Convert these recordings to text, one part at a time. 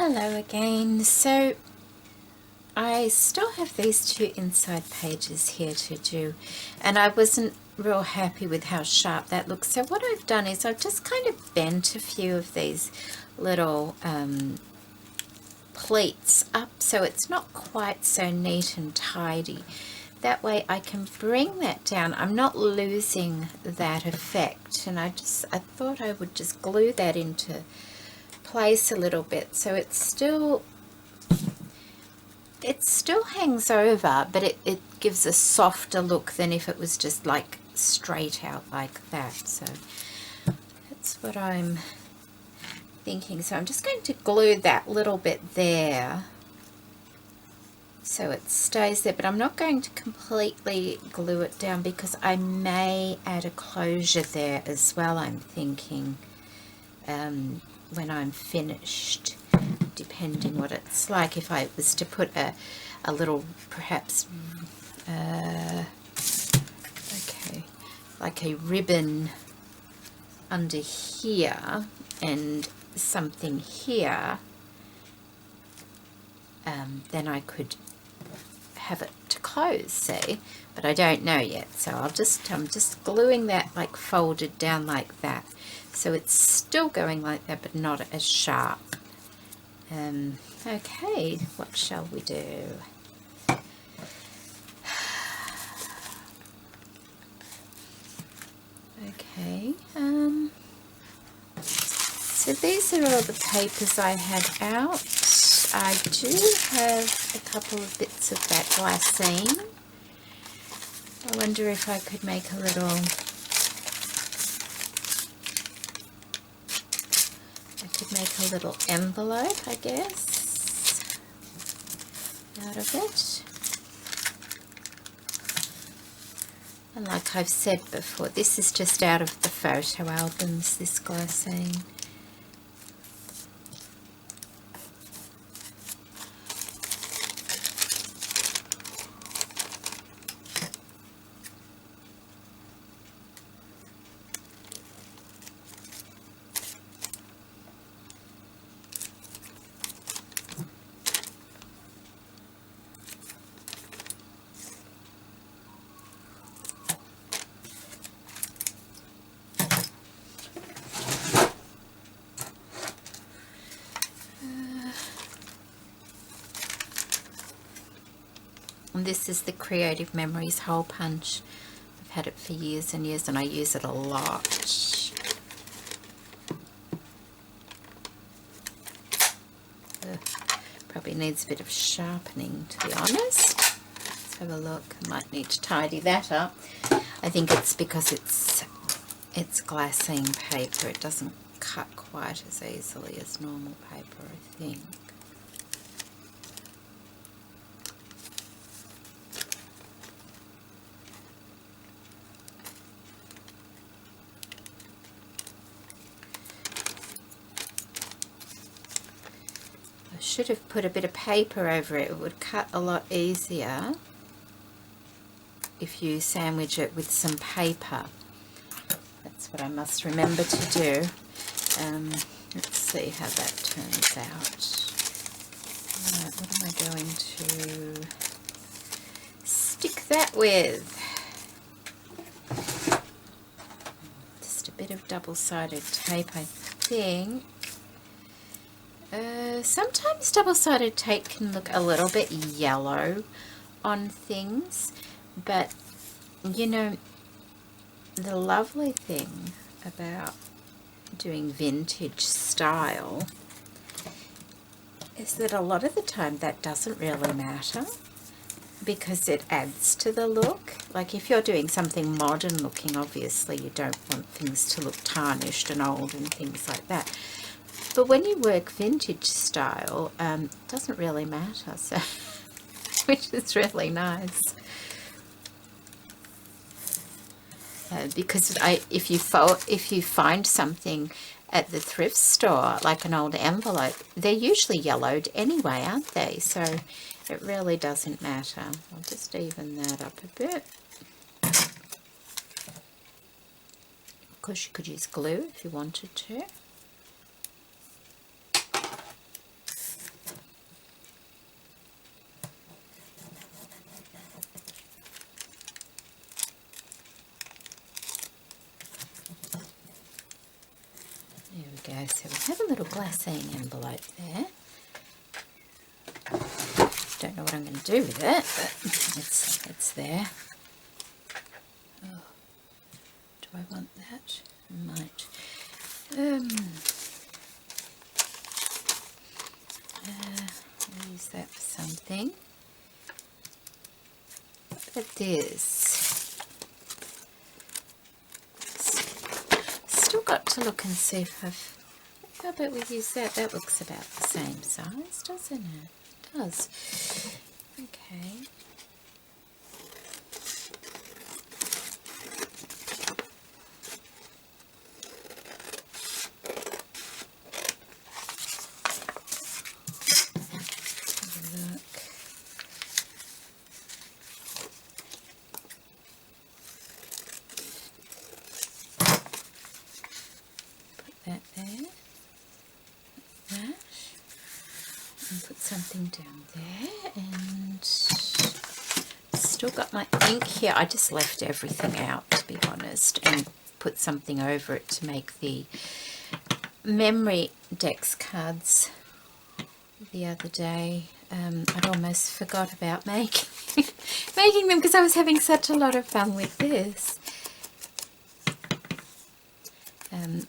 Hello again. So I still have these two inside pages here to do, and I wasn't real happy with how sharp that looks. So what I've done is I've just kind of bent a few of these little pleats up so it's not quite so neat and tidy. That way I can bring that down. I'm not losing that effect, and I thought I would just glue that into place a little bit so it still hangs over, but it gives a softer look than if it was just like straight out like that. So that's what I'm thinking. So I'm just going to glue that little bit there so it stays there, but I'm not going to completely glue it down because I may add a closure there as well, I'm thinking, when I'm finished, depending what it's like. If I was to put a little, perhaps, okay, like a ribbon under here and something here, then I could have it to close, see, but I don't know yet. So I'm just gluing that like folded down like that, so it's still going like that but not as sharp. Okay, what shall we do? Okay, so these are all the papers I had out. I do have a couple of bits of that glassine. I wonder if I could make a little, envelope, I guess, out of it. And like I've said before, this is just out of the photo albums, this glassine. And this is the Creative Memories hole punch. I've had it for years and years and I use it a lot. Probably needs a bit of sharpening, to be honest. Let's have a look. I might need to tidy that up. I think it's because it's glassine paper. It doesn't cut quite as easily as normal paper, I think. Should have put a bit of paper over it. It would cut a lot easier if you sandwich it with some paper. That's what I must remember to do. Let's see how that turns out. Right, what am I going to stick that with? Just a bit of double-sided tape, I think. Sometimes double-sided tape can look a little bit yellow on things, but you know, the lovely thing about doing vintage style is that a lot of the time that doesn't really matter because it adds to the look. Like if you're doing something modern looking, obviously you don't want things to look tarnished and old and things like that. But when you work vintage style, it doesn't really matter, so which is really nice. Because if you find something at the thrift store, like an old envelope, they're usually yellowed anyway, aren't they? So it really doesn't matter. I'll just even that up a bit. Of course, you could use glue if you wanted to. go. So we have a little glassine envelope there. Don't know what I'm going to do with it, but it's there. Oh, do I want that? I might. I'll use that for something. But this, still got to look and see if I've. How about we use that? That looks about the same size, doesn't it? It does. Okay. That there, that, and put something down there, and still got my ink here. I just left everything out, to be honest, and put something over it to make the memory Dex cards the other day. I'd almost forgot about making them because I was having such a lot of fun with this.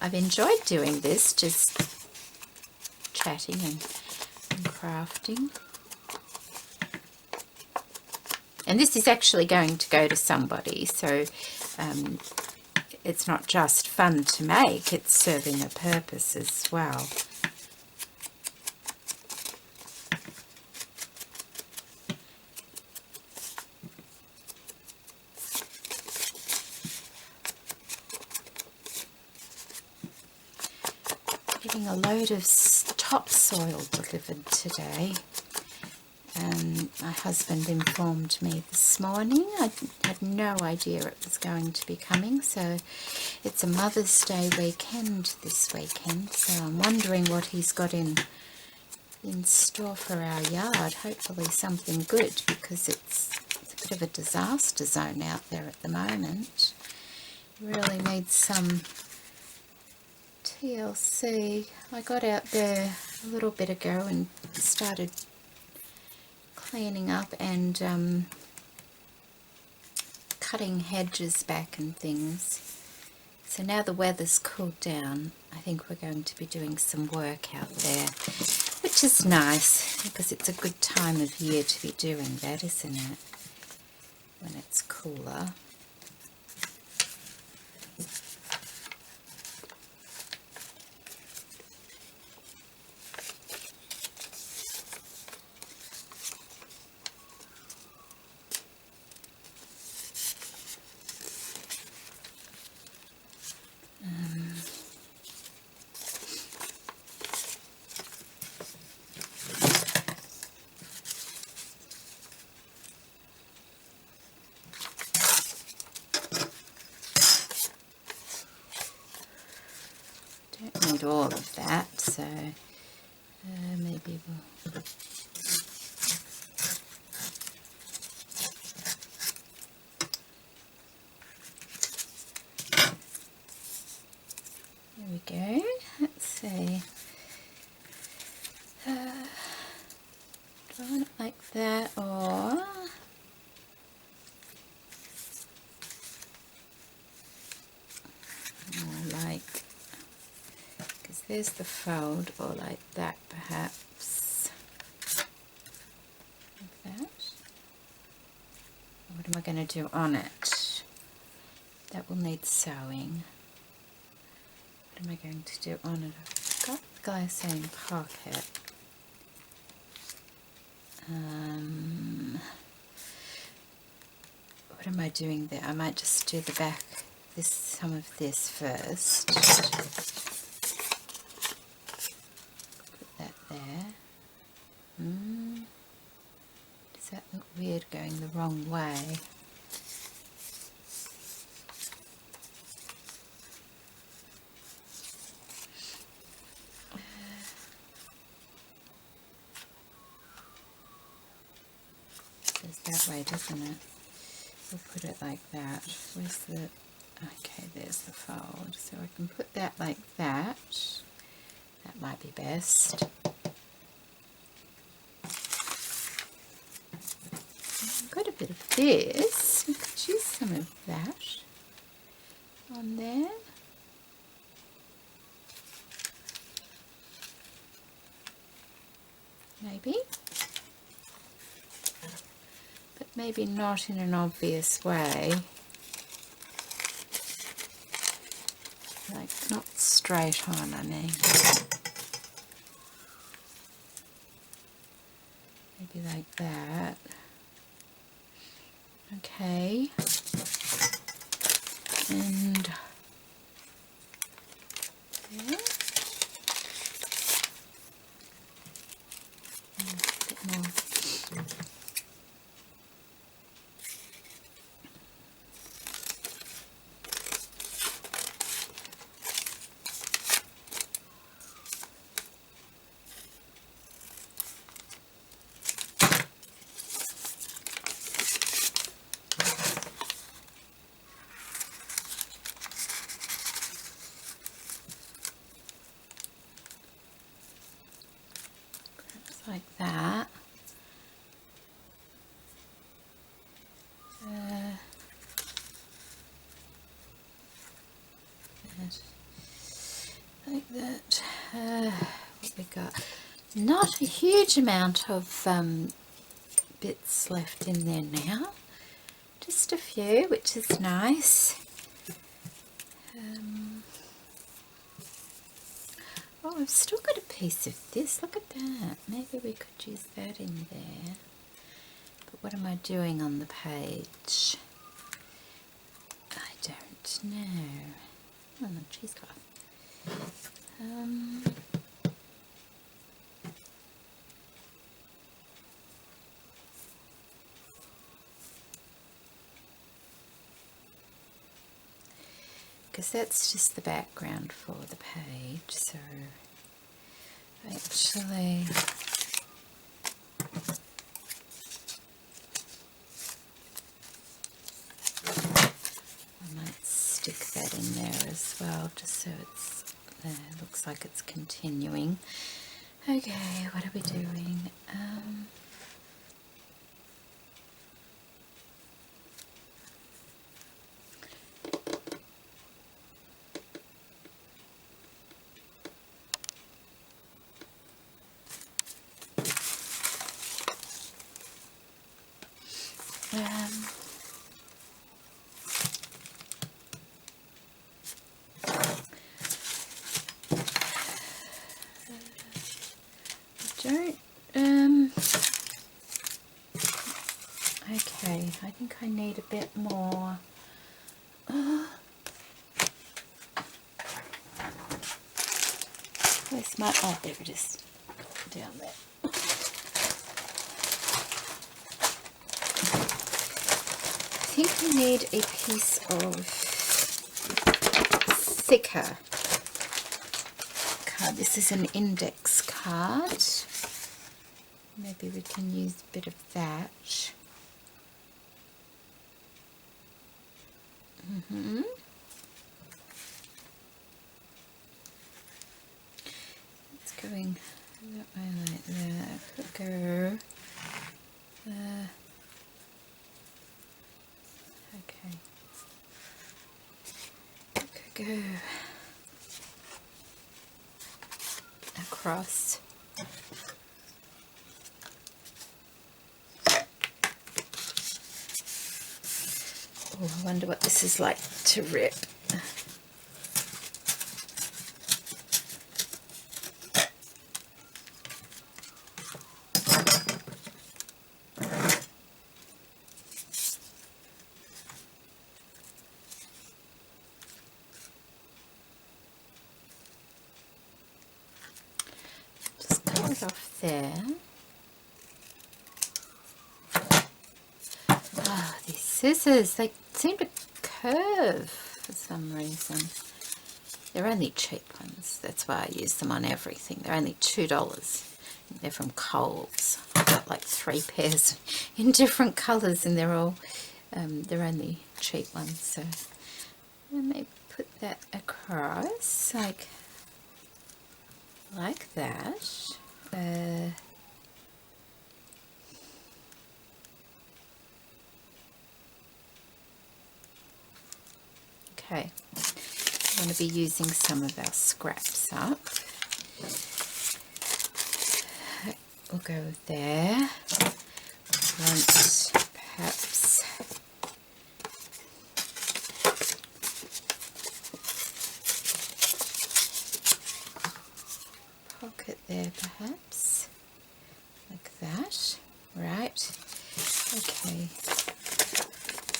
I've enjoyed doing this, just chatting and crafting. And this is actually going to go to somebody, so it's not just fun to make, it's serving a purpose as well. Getting a load of topsoil delivered today. My husband informed me this morning. I had no idea it was going to be coming, so it's a Mother's Day weekend this weekend, so I'm wondering what he's got in store for our yard. Hopefully something good, because it's a bit of a disaster zone out there at the moment. Really needs some TLC. I got out there a little bit ago and started cleaning up and cutting hedges back and things. So now the weather's cooled down, I think we're going to be doing some work out there, which is nice because it's a good time of year to be doing that, isn't it? When it's cooler. Don't need all of that, so maybe we'll... There we go. Let's see. Do I want it like that, or... like, because there's the fold, or like that perhaps, like that. What am I going to do on it? That will need sewing. What am I going to do on it? I've got the glassine pocket. What am I doing there? I might just do the back, some of this first. Put that there. Does that look weird going the wrong way? Goes that way, doesn't it? We'll put it like that. Where's the... Okay, there's the fold. So I can put that like that. That might be best. I've got a bit of this. We could use some of that on there. Maybe. But maybe not in an obvious way. Like, not straight on, I mean. Maybe like that. Okay. And there. And a bit more. Like that. Like that. What we got? Not a huge amount of bits left in there now. Just a few, which is nice. Oh, I've still got a piece of this. Look at that. Maybe we could use that in there. But what am I doing on the page? I don't know. Oh, cheesecloth. Because that's just the background for the page, so actually I might stick that in there as well, just so it's there. Looks like it's continuing. Okay, what are we doing? Okay, I think I need a bit more. Where's my, oh, there it is, down there. I think we need a piece of thicker card. This is an index card. Maybe we can use a bit of that. It's going that way like that. Could go. Okay. Could go across. Oh, I wonder what this is like to rip. Just cut it off there. Ah, these scissors, they seem to curve for some reason. They're only cheap ones, that's why I use them on everything. They're only $2. They're from Coles. I've got like 3 pairs in different colours, and they're all they're only cheap ones. So I may put that across, like like that. Okay, I'm going to be using some of our scraps up. We'll go there. Want perhaps pocket there, perhaps like that. Right. Okay.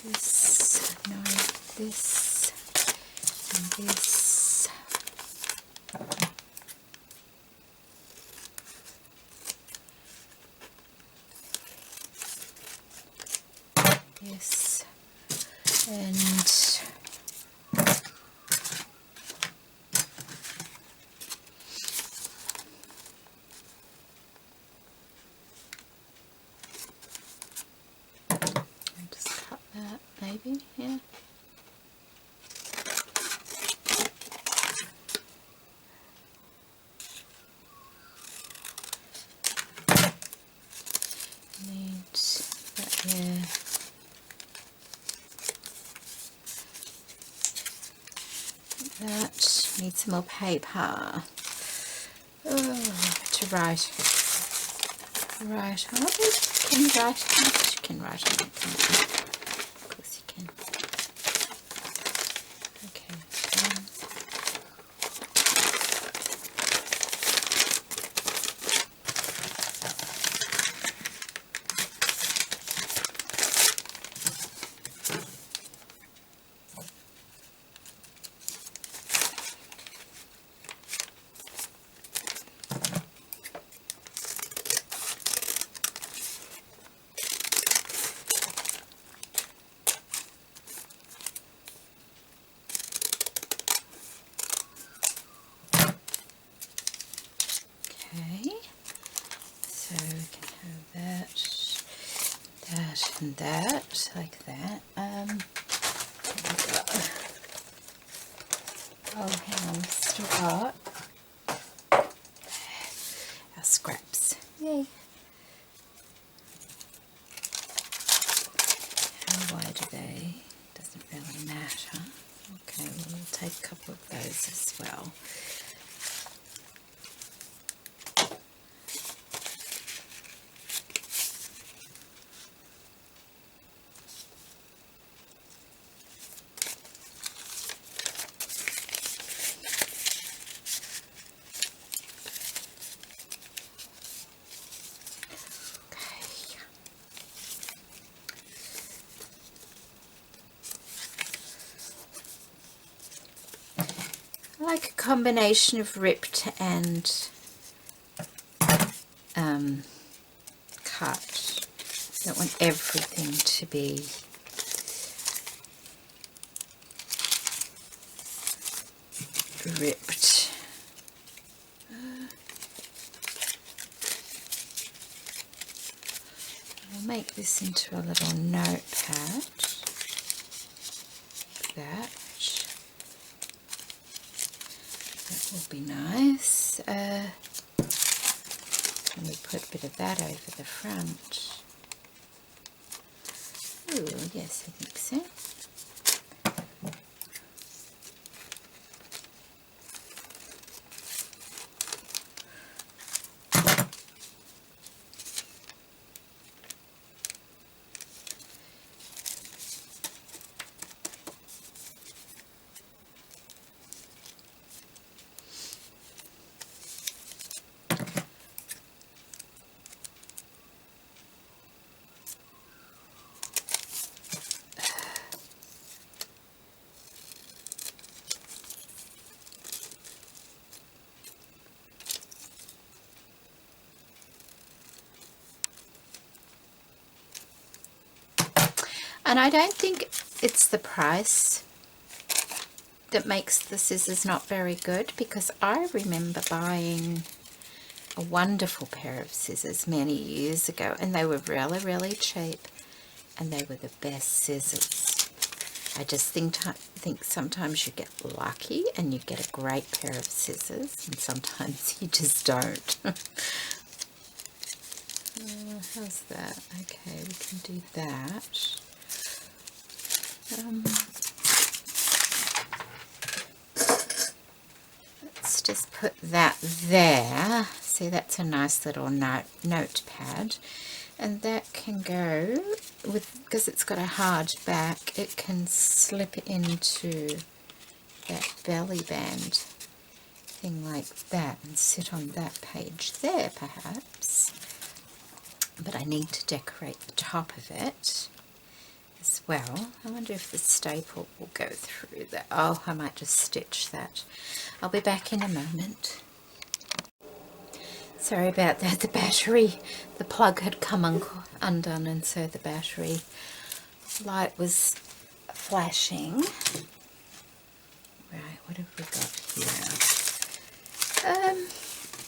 This, no, this, and this. Yes, and I'll just cut that maybe, yeah. Need that there. That needs some more paper to write on. Can you write on it? You can write on it, can't you? Of course you can. Okay. Okay, so we can have that, that and that, like that. Oh, hang on, still got our scraps. Yay. How wide are they? Doesn't really matter. Okay, well, we'll take a couple of those as well. I like a combination of ripped and cut. I don't want everything to be ripped. I'll make this into a little notepad. That will be nice. And we put a bit of that over the front. Oh, yes, I think so. And I don't think it's the price that makes the scissors not very good, because I remember buying a wonderful pair of scissors many years ago, and they were really, really cheap, and they were the best scissors. I just think sometimes you get lucky and you get a great pair of scissors, and sometimes you just don't. How's that? Okay, we can do that. Let's just put that there. See, that's a nice little notepad. And that can go with, because it's got a hard back, it can slip into that belly band thing like that and sit on that page there perhaps. But I need to decorate the top of it as well. I wonder if the staple will go through that. Oh, I might just stitch that. I'll be back in a moment. Sorry about that, the plug had come undone, and so the battery light was flashing. Right, what have we got here?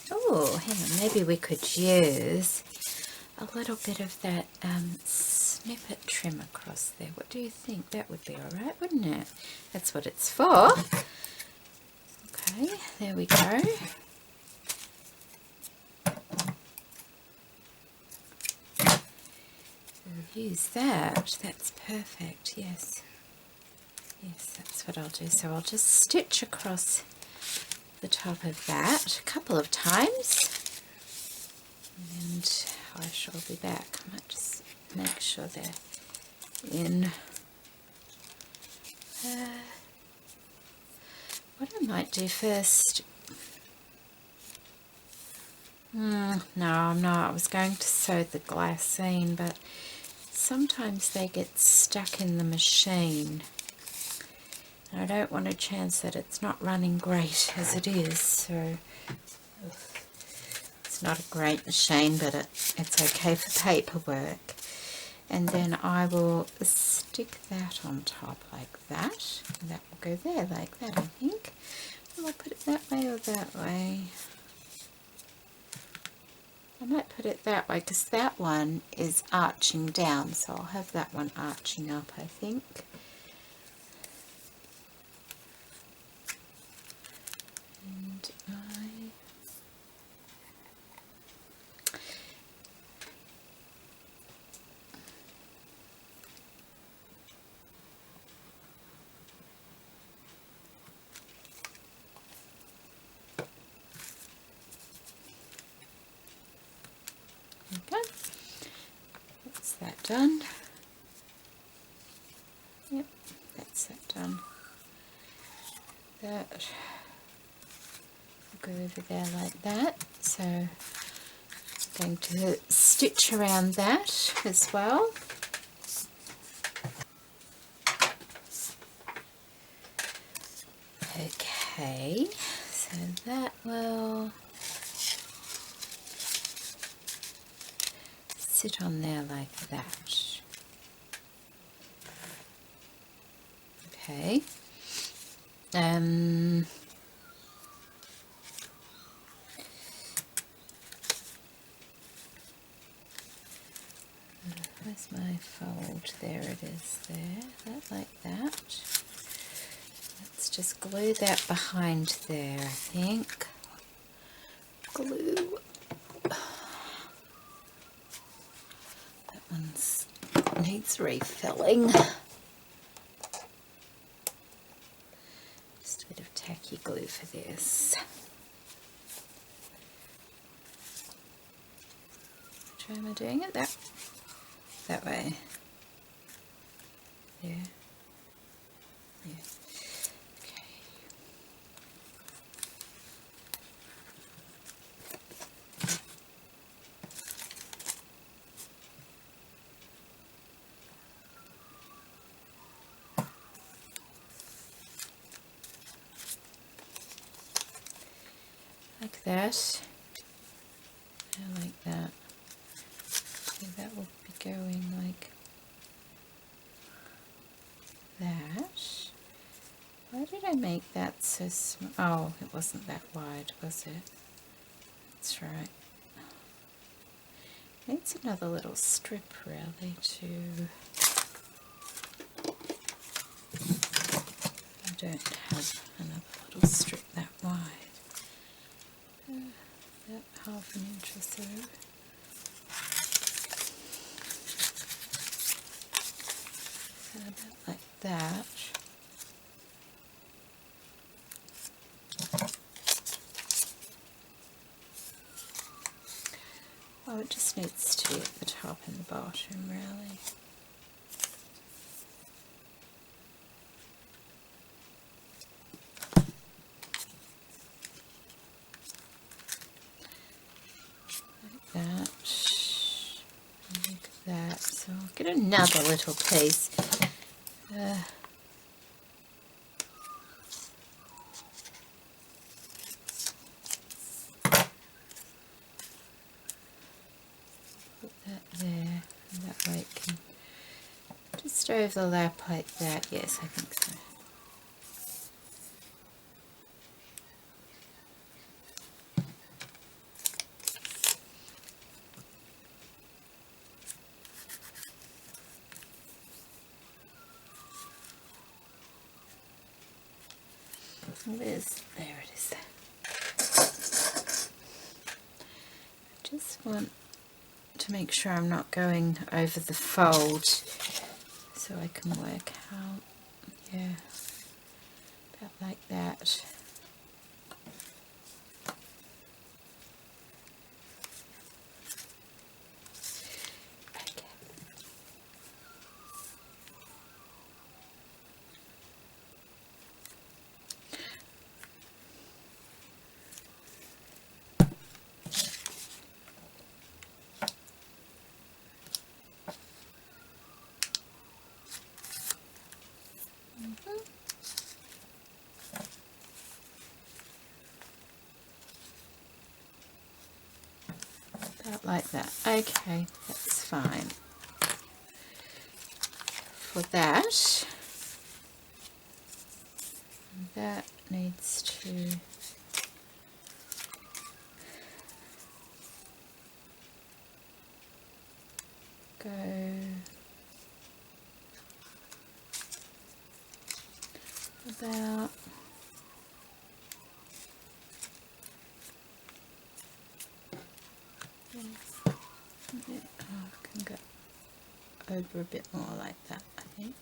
Oh, hang on, maybe we could use a little bit of that snippet trim across there. What do you think? That would be alright, wouldn't it? That's what it's for. Okay, there we go. Use that. That's perfect. Yes, that's what I'll do. So I'll just stitch across the top of that a couple of times, and I shall be back. I might just make sure they're in. What I might do first, no, I'm not. I was going to sew the glassine, but sometimes they get stuck in the machine. And I don't want to chance that it's not running great as it is, so it's not a great machine, but it's okay for paperwork. And then I will stick that on top like that, and that will go there like that, I think. Will I put it that way or that way? I might put it that way because that one is arching down, so I'll have that one arching up, I think. And okay, that's that done. Yep, that's that done. That will go over there like that. So I'm going to stitch around that as well. Okay, so that will sit on there like that. Okay. Where's my fold? There it is there. That like that. Let's just glue that behind there, I think. Glue. That one needs refilling. Just a bit of tacky glue for this. Which way am I doing it? That way. Yeah. Yeah. Okay. Like that. I like that. So that will be going like that. Why did I make that so small? Oh, it wasn't that wide, was it? That's right. Needs another little strip really to don't have another little strip that wide. About half an inch or so. And about like that. Oh, it just needs to be at the top and the bottom, really. Like that. Like that. So I'll get another little piece. Put that there, and that way it can just overlap like that. Yes, I think so. There it is. Just want to make sure I'm not going over the fold so I can work out, yeah, about like that. Okay. About like that. Okay, that's fine. For that, that needs to go about yeah, I can go over a bit more like that, I think.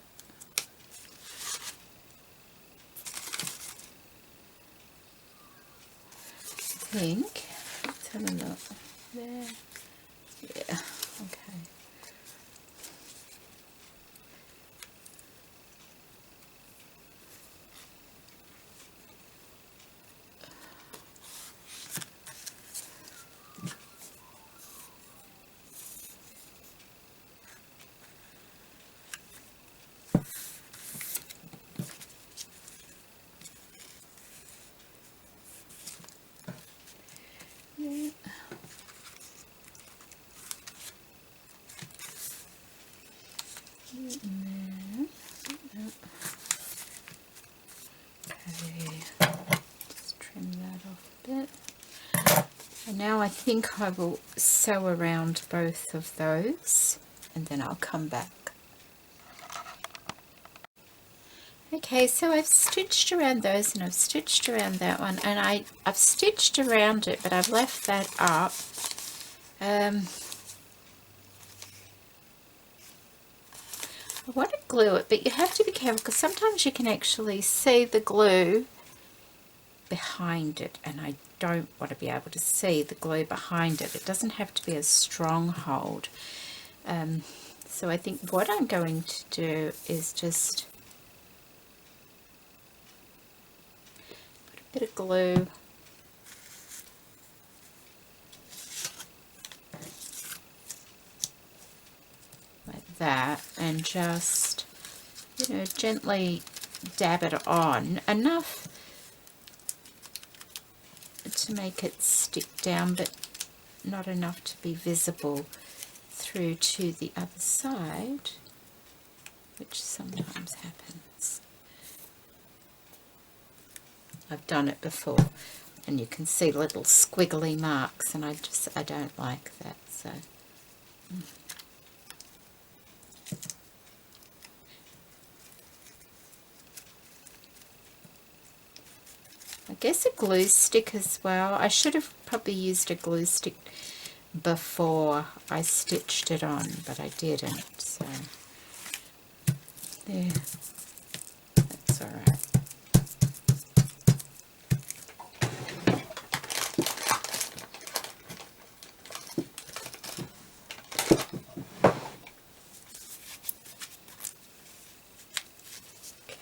Let's have a look. There. Yeah, okay. Yeah. Okay, just trim that off a bit. And now I think I will sew around both of those and then I'll come back. Okay, so I've stitched around those and I've stitched around that one, and I've stitched around it, but I've left that up. I want to glue it, but you have to be careful because sometimes you can actually see the glue behind it, and I don't want to be able to see the glue behind it. It doesn't have to be a strong hold. So I think what I'm going to do is just put a bit of glue like that and just, you know, gently dab it on enough to make it stick down, but not enough to be visible through to the other side, which sometimes happens. I've done it before and you can see little squiggly marks, and I don't like that, so guess a glue stick as well. I should have probably used a glue stick before I stitched it on, but I didn't, so there, that's all right.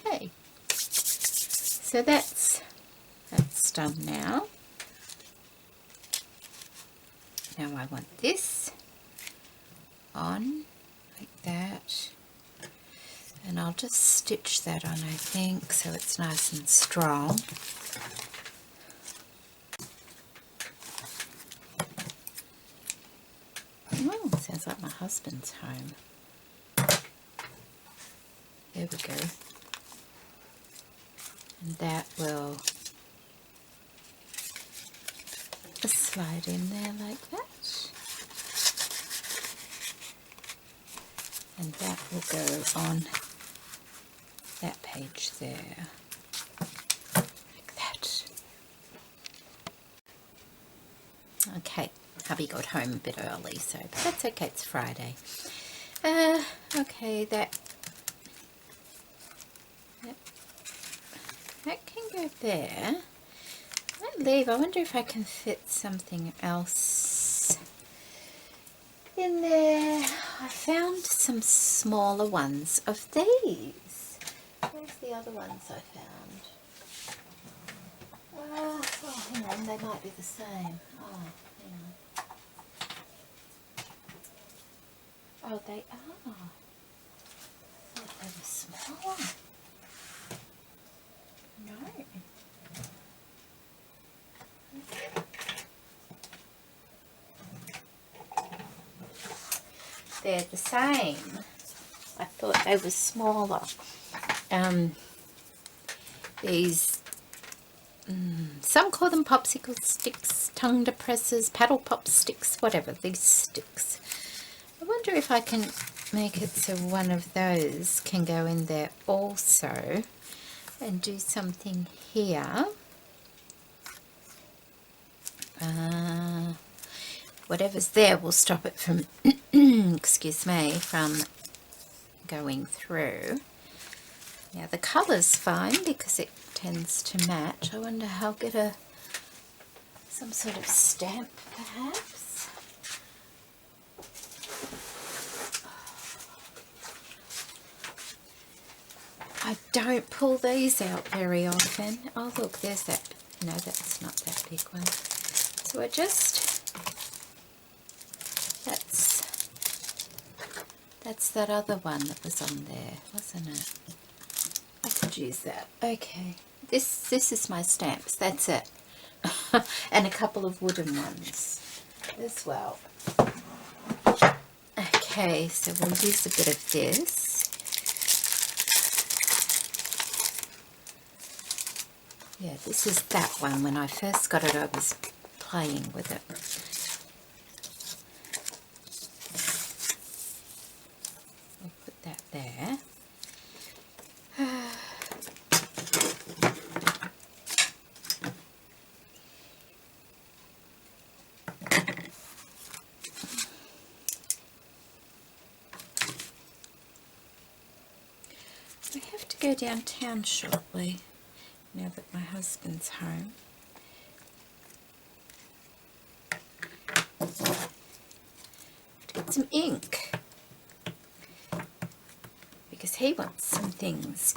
Okay, so that's done now. Now I want this on like that, and I'll just stitch that on, I think, so it's nice and strong. Oh, sounds like my husband's home. There we go. And that will slide in there like that. And that will go on that page there, like that. Okay, hubby got home a bit early, so but that's okay, it's Friday. Okay, that can go there. That leave, I wonder if I can fit something else in there. I found some smaller ones of these. Where's the other ones I found? Oh, hang on, they might be the same. Oh, hang on. Oh, they are. I thought they were smaller. No. They're the same. I thought they were smaller. These, some call them popsicle sticks, tongue depressors, paddle pop sticks, whatever, these sticks. I wonder if I can make it so one of those can go in there also and do something here. Whatever's there will stop it from, excuse me, from going through. Now the colour's fine because it tends to match. I wonder how I'll get some sort of stamp perhaps. I don't pull these out very often. Oh look, there's that. No, that's not that big one. So I just, that's that other one that was on there, wasn't it? I could use that. Okay, this is my stamps. That's it, and a couple of wooden ones as well. Okay, so we'll use a bit of this. Yeah, this is that one. When I first got it, I was playing with it. I'll put that there. I have to go downtown shortly, now that my husband's home. To get some ink, because he wants some things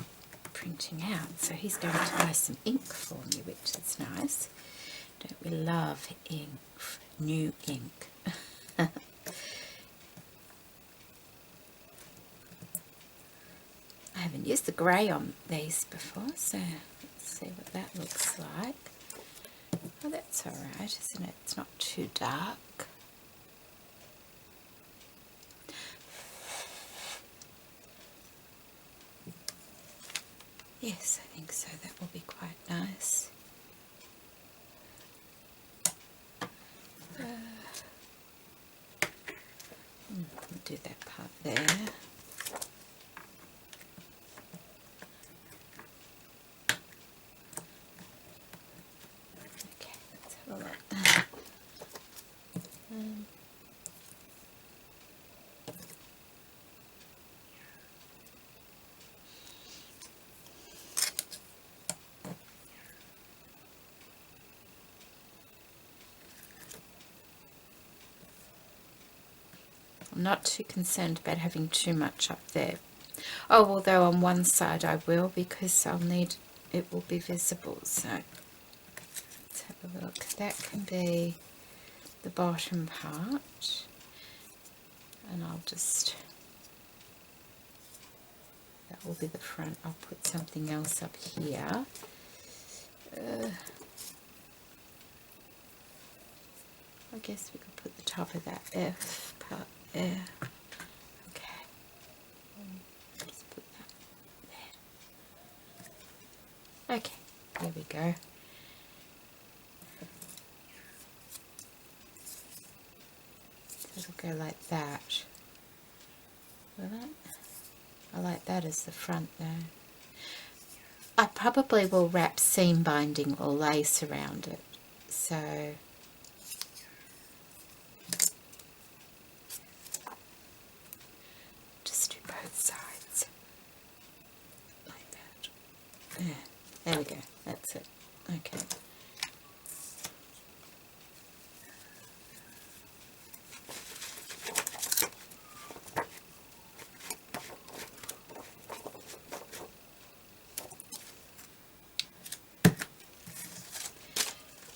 printing out, so he's going to buy some ink for me, which is nice. Don't we love ink, new ink? I haven't used the grey on these before, so let's see what that looks like. Oh, that's alright, isn't it? It's not too dark. Yes, I think so. That will be quite nice. We'll do that part there. I'm not too concerned about having too much up there. Oh, although on one side I will, because I'll need, it will be visible. So let's have a look. That can be the bottom part, and I'll just, that will be the front. I'll put something else up here. I guess we could put the top of that F part there. Okay, just put that there. Okay, there we go. So it'll go like that. Will it? I like that as the front though. I probably will wrap seam binding or lace around it. So just do both sides like that. There we go. That's it. Okay.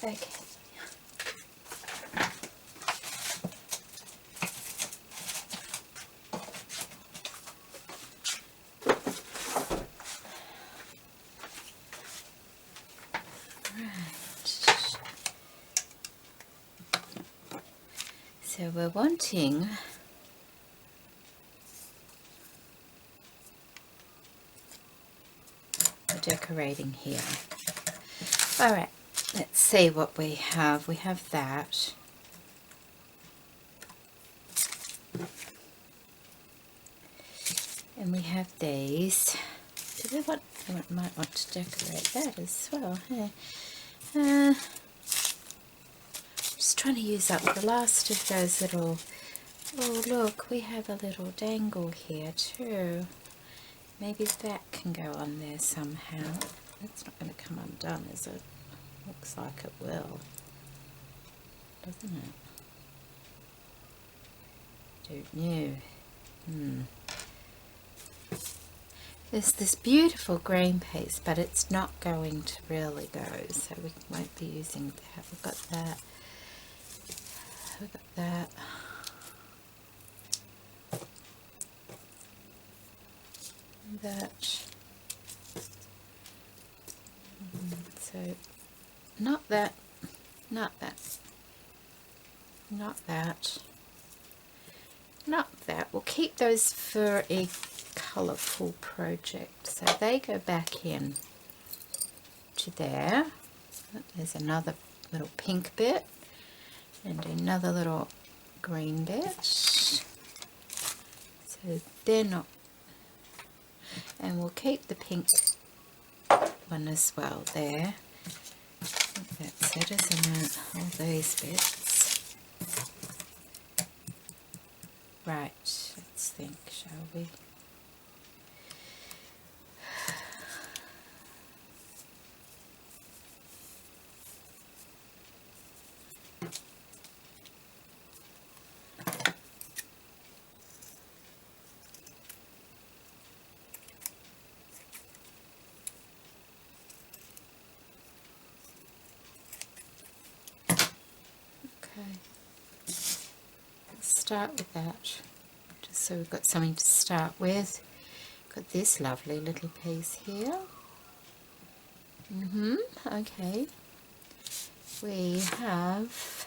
Okay. So we're wanting the decorating here. All right, let's see what we have. We have that. And we have these. Do they want, I might want to decorate that as well. Hey? Just trying to use up the last of those little, oh look, we have a little dangle here too. Maybe that can go on there somehow. That's not going to come undone, is it? Looks like it will, doesn't it? Don't know. There's this beautiful green piece, but it's not going to really go, so we won't be using that. We've got that. We've got that. That. So, not that. Not that. Not that. Not that. We'll keep those for a colourful project. So they go back in to there. There's another little pink bit and another little green bit. So they're not, and we'll keep the pink one as well there. I think that's it, isn't it? All these bits. Right, let's think, shall we? Start with that, just so we've got something to start with. Got this lovely little piece here. Okay. We have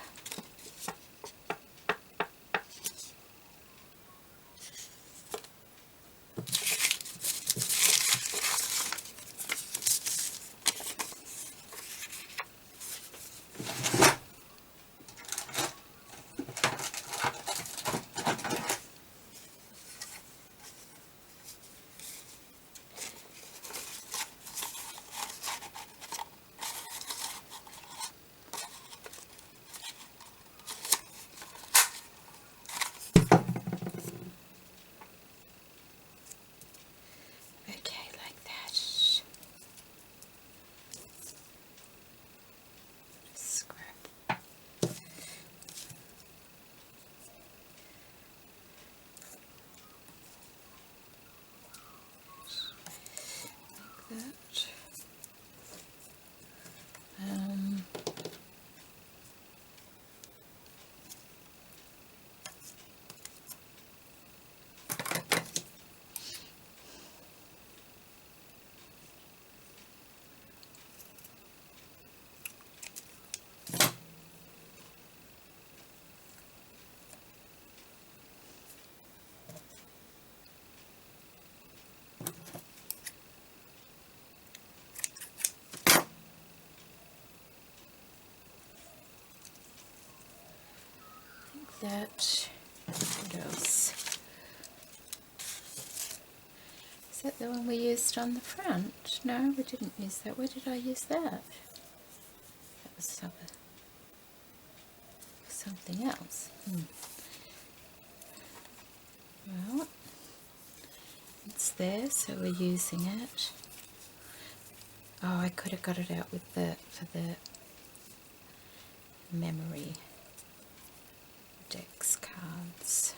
that. What else? Is that the one we used on the front? No, we didn't use that. Where did I use that? That was something else. Well, it's there, so we're using it. Oh, I could have got it out with for the memory Dex cards.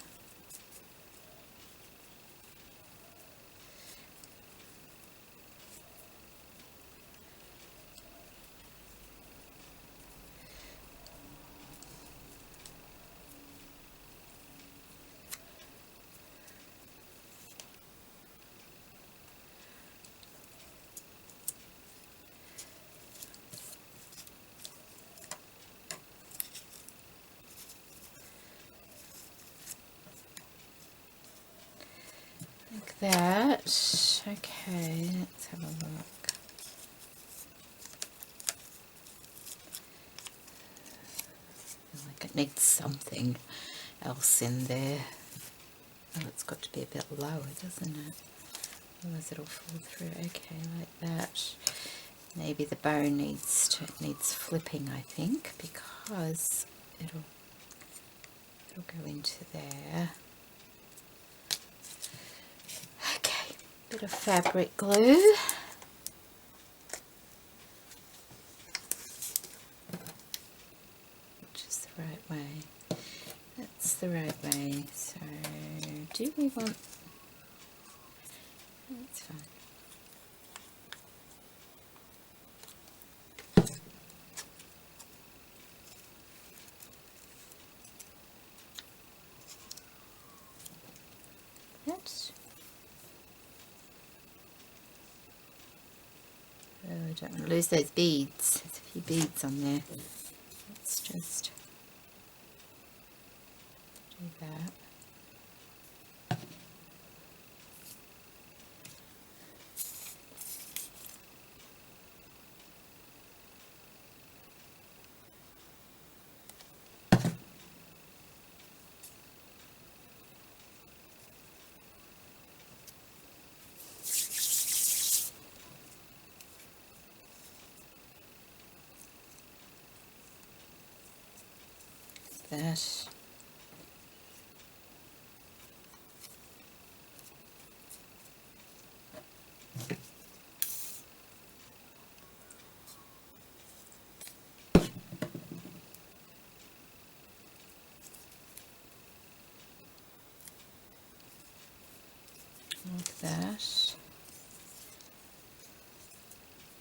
Like that. Okay, let's have a look. I feel like it needs something else in there. Oh, it's got to be a bit lower, doesn't it? Otherwise it'll fall through. Okay, like that. Maybe the bow needs flipping, I think, because it'll go into there. Okay, bit of fabric glue. Which is the right way. That's the right way. So, do we want... That's fine. Oops. Oh, I don't want to lose those beads. There's a few beads on there. Let's just do that. That. Like that.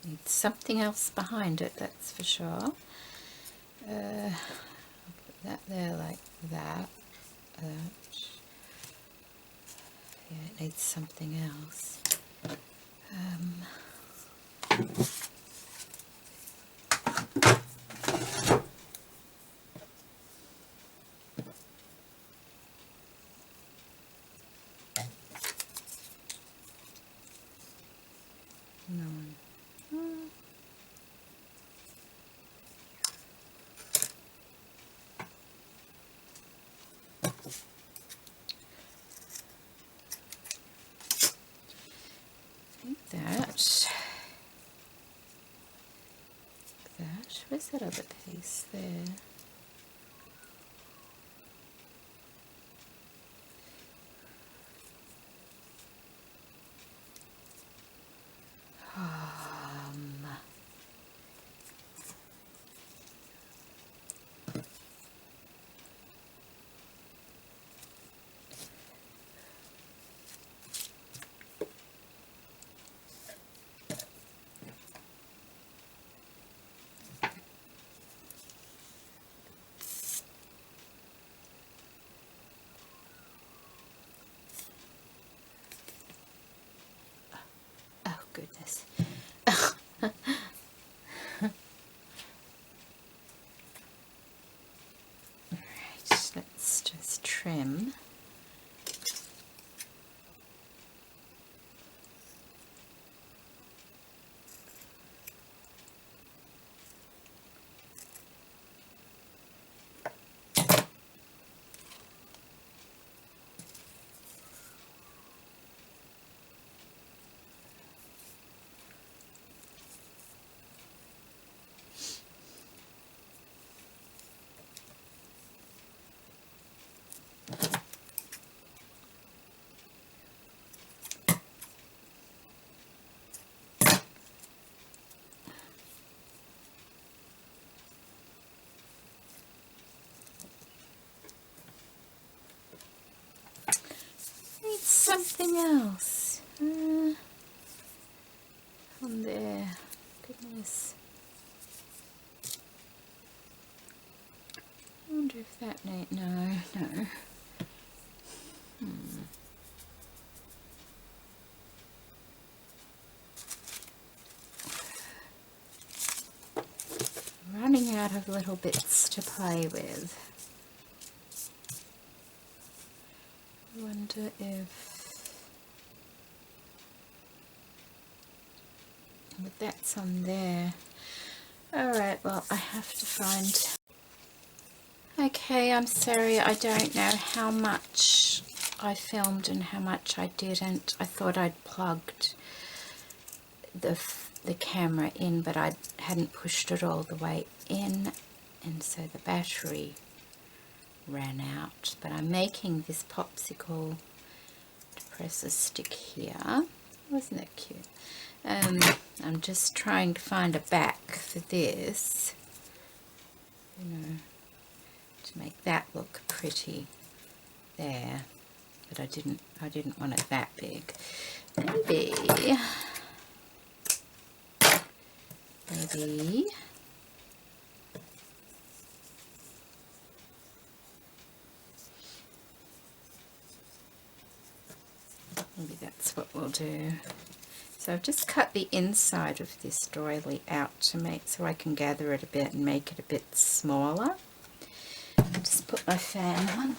Need something else behind it, that's for sure. I'll put that there like that. Yeah, it needs something else. No. That. Where's that other piece there? Oh goodness. Right, let's just trim. something else on there. Goodness. I wonder if that need, no. Running out of little bits to play with. I wonder if, but that's on there. Alright, well I have to find. Okay, I'm sorry, I don't know how much I filmed and how much I didn't. I thought I'd plugged the camera in, but I hadn't pushed it all the way in, and so the battery ran out. But I'm making this popsicle depressor stick here. Wasn't that cute? I'm just trying to find a back for this, you know, to make that look pretty there. But I didn't want it that big. Maybe that's what we'll do. So I've just cut the inside of this doily out to make, so I can gather it a bit and make it a bit smaller. I'll just put my fan on.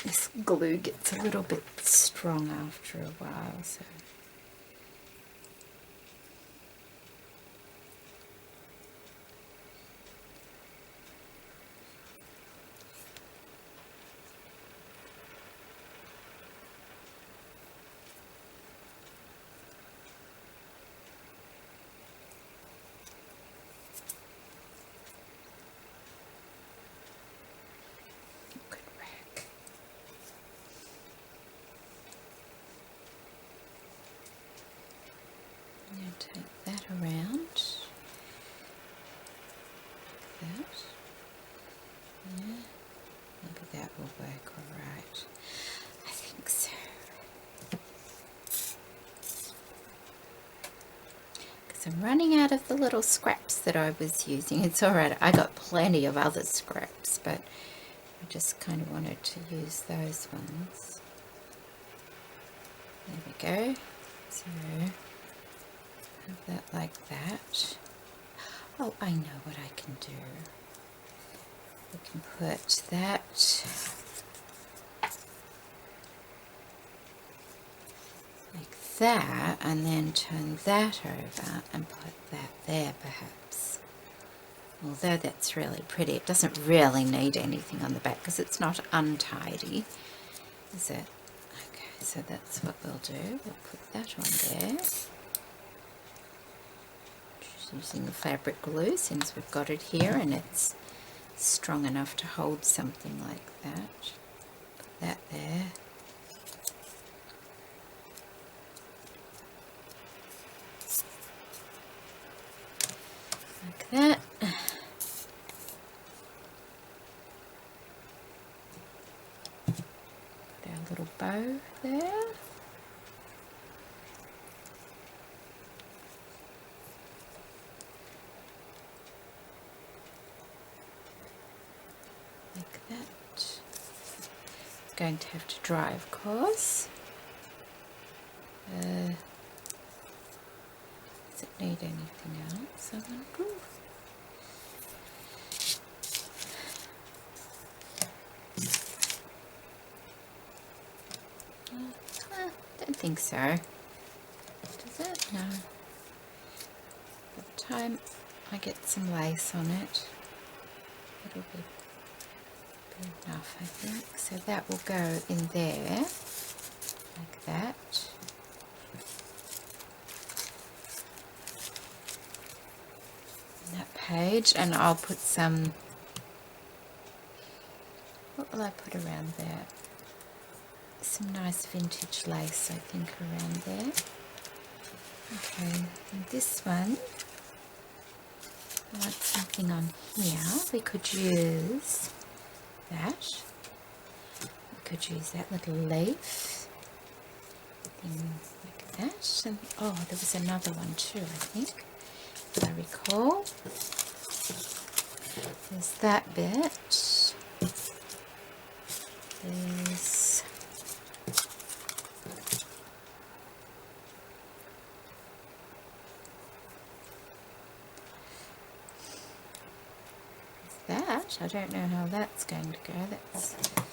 This glue gets a little bit strong after a while, so. Take that around, like that, yeah, maybe that will work alright, I think so, because I'm running out of the little scraps that I was using. It's alright, I got plenty of other scraps, but I just kind of wanted to use those ones. There we go, so have that like that. Oh, I know what I can do. We can put that like that, and then turn that over and put that there perhaps. Although that's really pretty, it doesn't really need anything on the back because it's not untidy, is it? Okay, so that's what we'll do. We'll put that on there. Using the fabric glue since we've got it here and it's strong enough to hold something like that. Put that there. Like that. Put our little bow there. Like that. Going to have to dry, of course. Does it need anything else? I wonder. Don't think so. Does it? No. By the time I get some lace on it, it'll be enough, I think. So that will go in there, like that. On that page, and I'll put some, what will I put around there? Some nice vintage lace, I think, around there. Okay, and this one, I want something on here. We could use that. could use that little leaf thing like that. And oh, there was another one too, I think, if I recall. There's that bit. There's that. I don't know how that's going to go. That's that.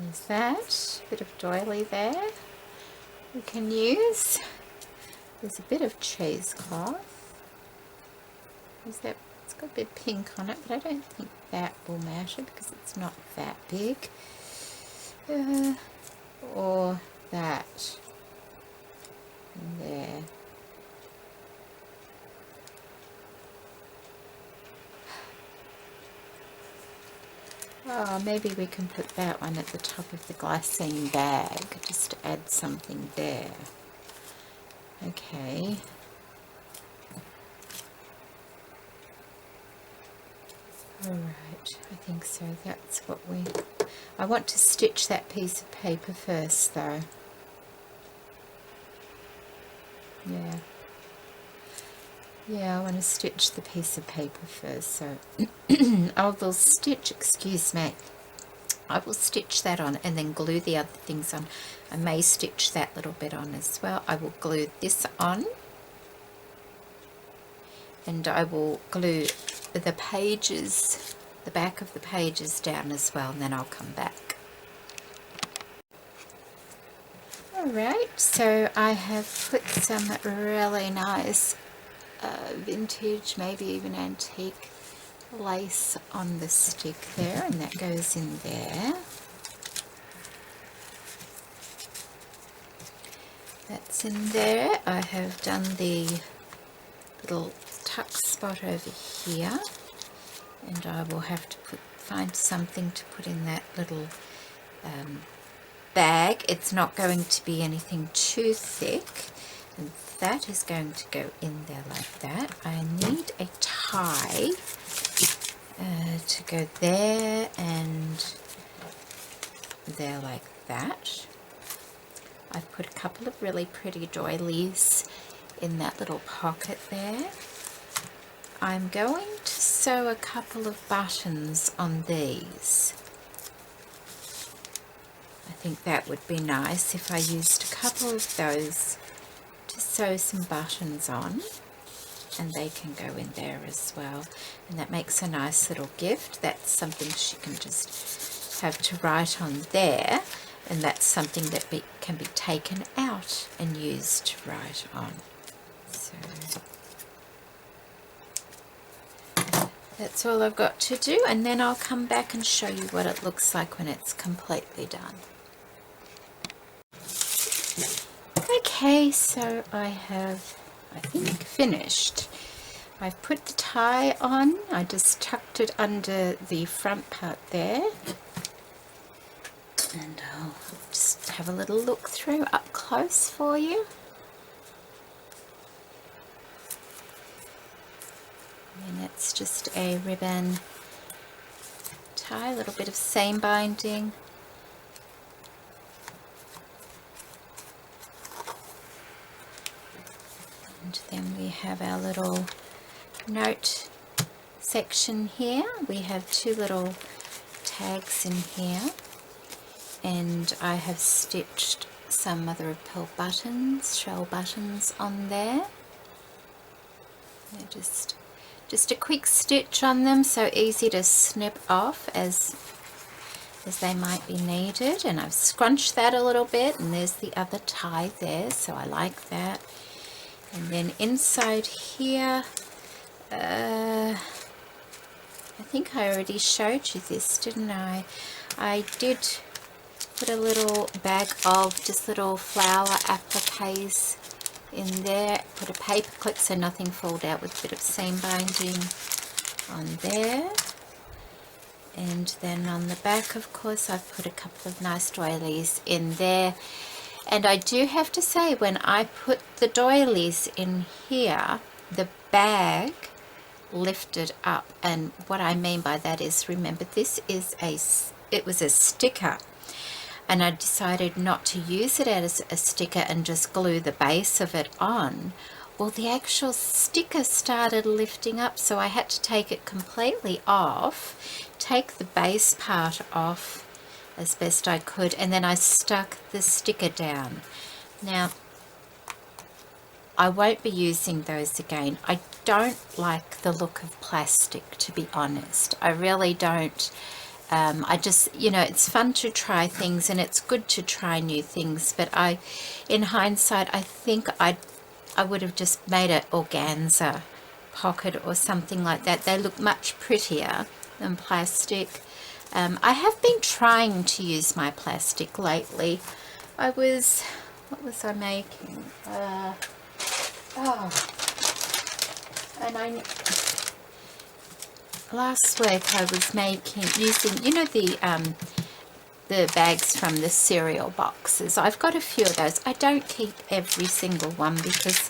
There's that, bit of doily there we can use. There's a bit of cheesecloth. Is that, it's got a bit pink on it, but I don't think that will matter because it's not that big. Or that in there. Oh, maybe we can put that one at the top of the glassine bag, just to add something there. Okay. Alright, I think so. That's what we... I want to stitch that piece of paper first, though. Yeah. Yeah, I want to stitch the piece of paper first, so I will stitch, excuse me, I will stitch that on and then glue the other things on. I may stitch that little bit on as well. I will glue this on and I will glue the pages, the back of the pages down as well, and then I'll come back. Alright, so I have put some really nice vintage, maybe even antique lace on the stick there, and that goes in there. That's in there. I have done the little tuck spot over here, and I will have to find something to put in that little bag. It's not going to be anything too thick, and that is going to go in there like that. I need a tie to go there and there like that. I've put a couple of really pretty doilies in that little pocket there. I'm going to sew a couple of buttons on these. I think that would be nice if I used a couple of those to sew some buttons on, and they can go in there as well, and that makes a nice little gift. That's something she can just have to write on there, and that's something that can be taken out and used to write on. So that's all I've got to do, and then I'll come back and show you what it looks like when it's completely done. Okay, so I have, I think, finished. I've put the tie on. I just tucked it under the front part there. And I'll just have a little look through up close for you. And it's just a ribbon tie, a little bit of seam binding. And then we have our little note section here. We have two little tags in here, and I have stitched some mother of pearl buttons, shell buttons on there. They're just a quick stitch on them, so easy to snip off as they might be needed. And I've scrunched that a little bit, and there's the other tie there, so I like that. And then inside here, I think I already showed you this, didn't I? I did put a little bag of just little flower appliques in there, put a paper clip so nothing falls out, with a bit of seam binding on there. And then on the back, of course, I've put a couple of nice doilies in there. And I do have to say, when I put the doilies in here, the bag lifted up. And what I mean by that is, remember, it was a sticker, and I decided not to use it as a sticker and just glue the base of it on. Well, the actual sticker started lifting up, so I had to take it completely off, take the base part off as best I could, and then I stuck the sticker down. Now, I won't be using those again. I don't like the look of plastic, to be honest. I really don't. I just, you know, it's fun to try things, and it's good to try new things, but in hindsight, I think I would have just made an organza pocket or something like that. They look much prettier than plastic. I have been trying to use my plastic lately. What was I making? Last week I was using, you know, the bags from the cereal boxes. I've got a few of those. I don't keep every single one because,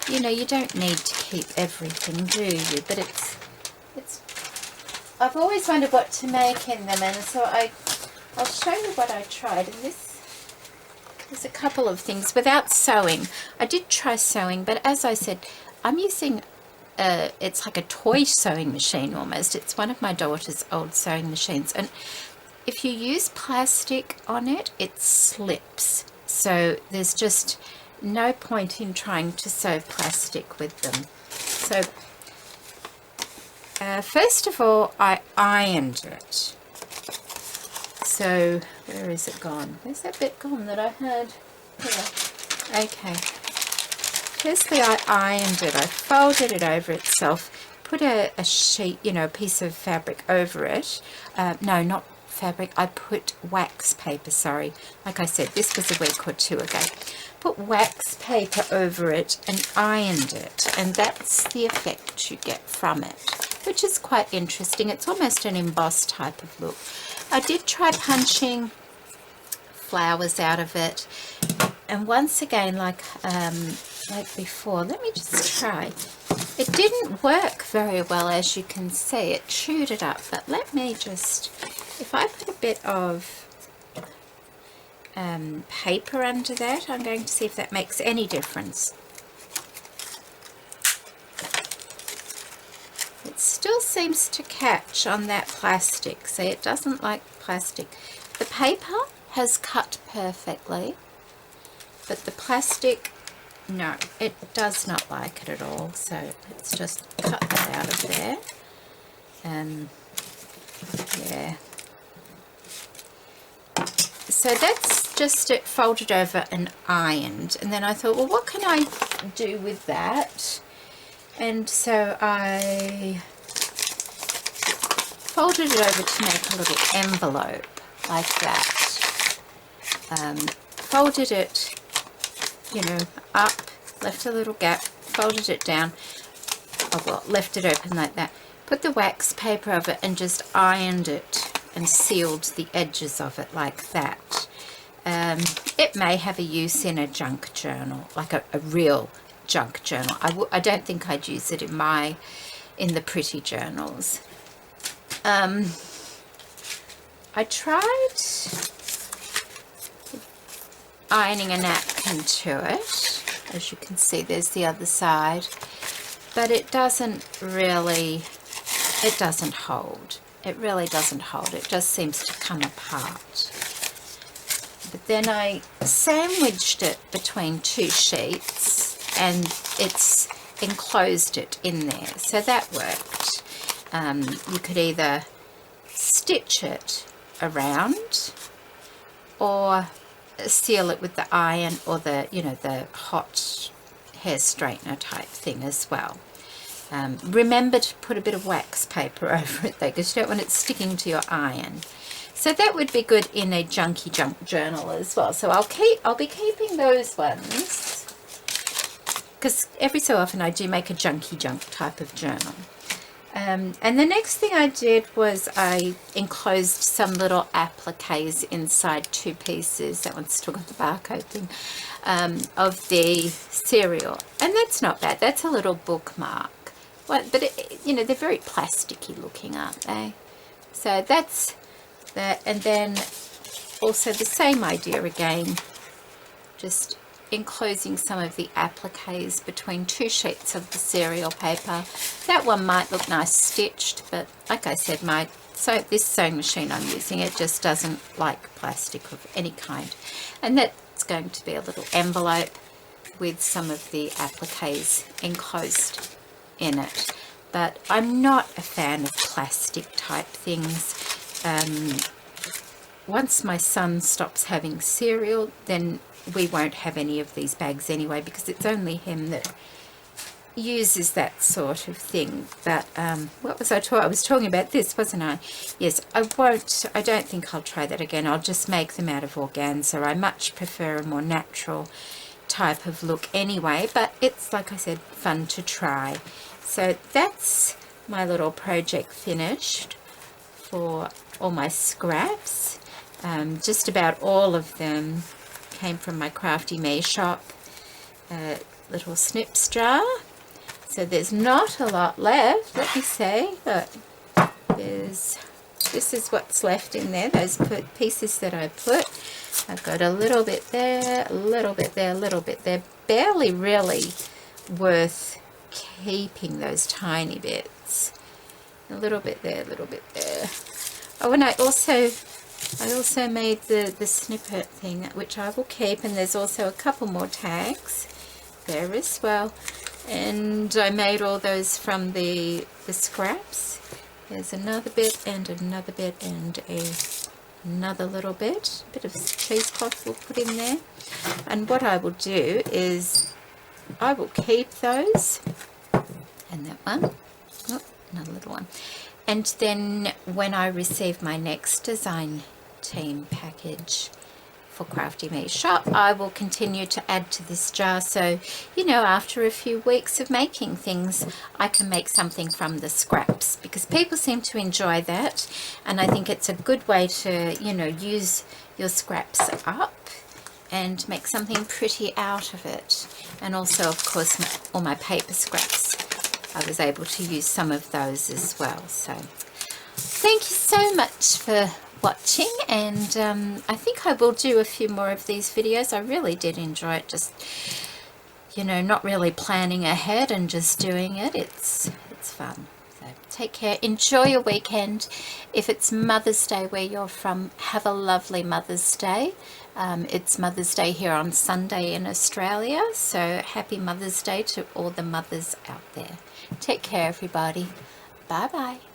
you know, you don't need to keep everything, do you? But I've always wondered what to make in them, and so I'll show you what I tried. And there's a couple of things without sewing. I did try sewing, but as I said, I'm using it's like a toy sewing machine almost. It's one of my daughter's old sewing machines, and if you use plastic on it, it slips. So there's just no point in trying to sew plastic with them. So first of all, I ironed it. So where is it gone? Where's that bit gone that I had? Here. Okay. Firstly, I ironed it. I folded it over itself, put a sheet, you know, a piece of fabric over it. No, not fabric. I put wax paper, sorry. Like I said, this was a week or two ago. Put wax paper over it and ironed it. And that's the effect you get from it, which is quite interesting. It's almost an embossed type of look. I did try punching flowers out of it. And once again, like before, let me just try. It didn't work very well, as you can see. It chewed it up, but let me just, if I put a bit of paper under that, I'm going to see if that makes any difference. It still seems to catch on that plastic. See, it doesn't like plastic. The paper has cut perfectly, but the plastic, no, it does not like it at all. So let's just cut that out of there. Yeah. So that's just it folded over and ironed. And then I thought, well, what can I do with that? And so I folded it over to make a little envelope like that. Folded it, you know, up, left a little gap, folded it down, oh well, left it open like that, put the wax paper over it and just ironed it and sealed the edges of it like that. It may have a use in a junk journal, like a real junk journal. I don't think I'd use it in the pretty journals. I tried ironing a napkin to it. As you can see, there's the other side, but it doesn't hold. It really doesn't hold. It just seems to come apart. But then I sandwiched it between two sheets, and it's enclosed it in there, so that worked. You could either stitch it around or seal it with the iron or the, you know, the hot hair straightener type thing as well. Remember to put a bit of wax paper over it though, because you don't want it sticking to your iron. So that would be good in a junky junk journal as well. So I'll be keeping those ones, because every so often I do make a junky junk type of journal. And the next thing I did was I enclosed some little appliques inside 2 pieces. That one's still got the barcode thing, of the cereal. And that's not bad. That's a little bookmark. But you know, they're very plasticky looking, aren't they? So that's that. And then also the same idea again, just enclosing some of the appliques between 2 sheets of the cereal paper. That one might look nice stitched, but like I said, this sewing machine I'm using, it just doesn't like plastic of any kind. And that's going to be a little envelope with some of the appliques enclosed in it. But I'm not a fan of plastic type things. Once my son stops having cereal, then we won't have any of these bags anyway, because it's only him that uses that sort of thing. But what was I talking? I was talking about this, wasn't I? Yes, I don't think I'll try that again. I'll just make them out of organza. I much prefer a more natural type of look anyway, but it's, like I said, fun to try. So that's my little project finished for all my scraps. Just about all of them came from my Crafty Me shop, little snips jar. So there's not a lot left, let me say, but this is what's left in there, those pieces that I put. I've got a little bit there, a little bit there, a little bit there. Barely really worth keeping, those tiny bits. A little bit there, a little bit there. Oh, and I also made the snippet thing, which I will keep, and there's also a couple more tags there as well. And I made all those from the scraps. There's another bit and another bit and another little bit. A bit of cheesecloth we'll put in there. And what I will do is I will keep those, and that one, oh, another little one. And then when I receive my next design team package for Crafty Me shop, I will continue to add to this jar. So, you know, after a few weeks of making things, I can make something from the scraps, because people seem to enjoy that. And I think it's a good way to, you know, use your scraps up and make something pretty out of it. And also, of course, all my paper scraps, I was able to use some of those as well. So thank you so much for watching, and I think I will do a few more of these videos. I really did enjoy it, just, you know, not really planning ahead and just doing it. It's fun. So take care, enjoy your weekend. If it's Mother's Day where you're from, have a lovely Mother's Day. It's Mother's Day here on Sunday in Australia, so happy Mother's Day to all the mothers out there. Take care, everybody. Bye bye.